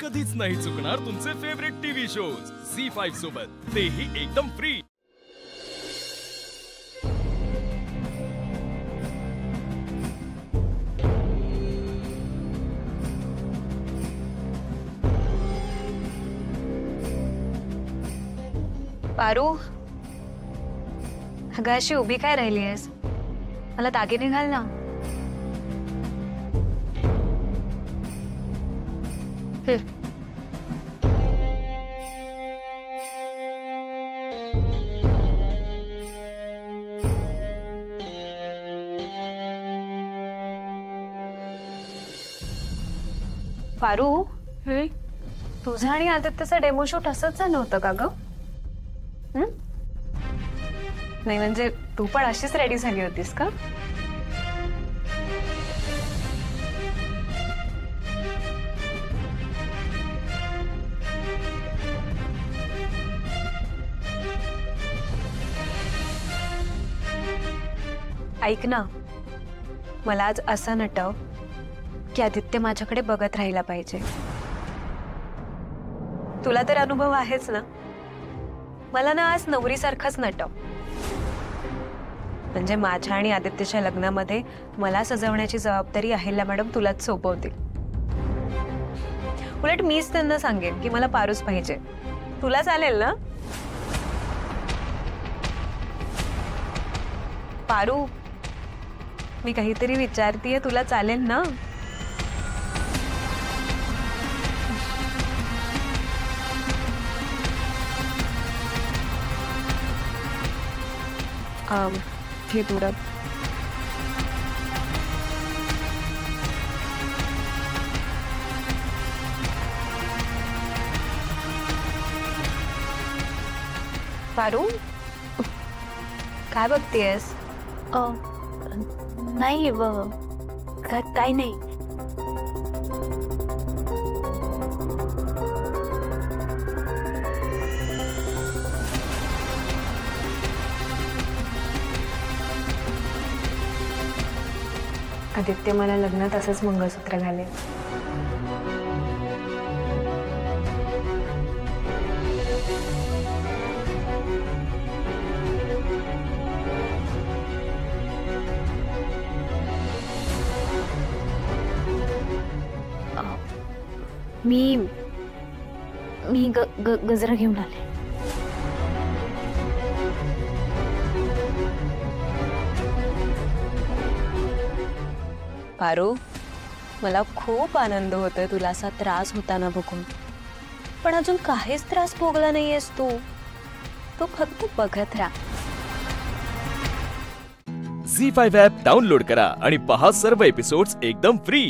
कधीच नाही चुकणार तुमचे फेवरेट टीव्ही शोज झी5 सोबत, तेही एकदम फ्री। पारू, अगं अशी उभी काय राहिली आहेस? मला दागिने घाल ना। पारू, तुझा आणि आदित्यचा डेमो शूट असंच झालं होतं का ग? नाही म्हणजे तू पण अशीच रेडी झाली होतीस का? ऐक ना, मला आज असं नटव की आदित्य माझ्याकडे बघत राहिला पाहिजे। तुला तर अनुभव आहेच ना, मला ना आज नवरीसारखाच नटव, म्हणजे माझ्या आणि आदित्यच्या लग्नामध्ये मला सजवण्याची जबाबदारी अहिल्या मॅडम तुलाच सोपवतील। उलट मीच त्यांना सांगेन की मला पारूच पाहिजे। तुला चालेल ना? पारू, मी काहीतरी विचारतीये, तुला चालेल ना? हे थोडं पारू, काय बघतेस? नाही काय नाही। आदित्य मला लग्नात असंच मंगळसूत्र घालेल। मी गजरा घेऊन आले। पारू, मला खूप आनंद होतोय तुला असा त्रास होताना बघून, पण अजून काहीच त्रास भोगला नाहीयेस तू फक्त बघत राहा। झी5 ॲप डाउनलोड करा आणि पहा सर्व एपिसोड्स एकदम फ्री।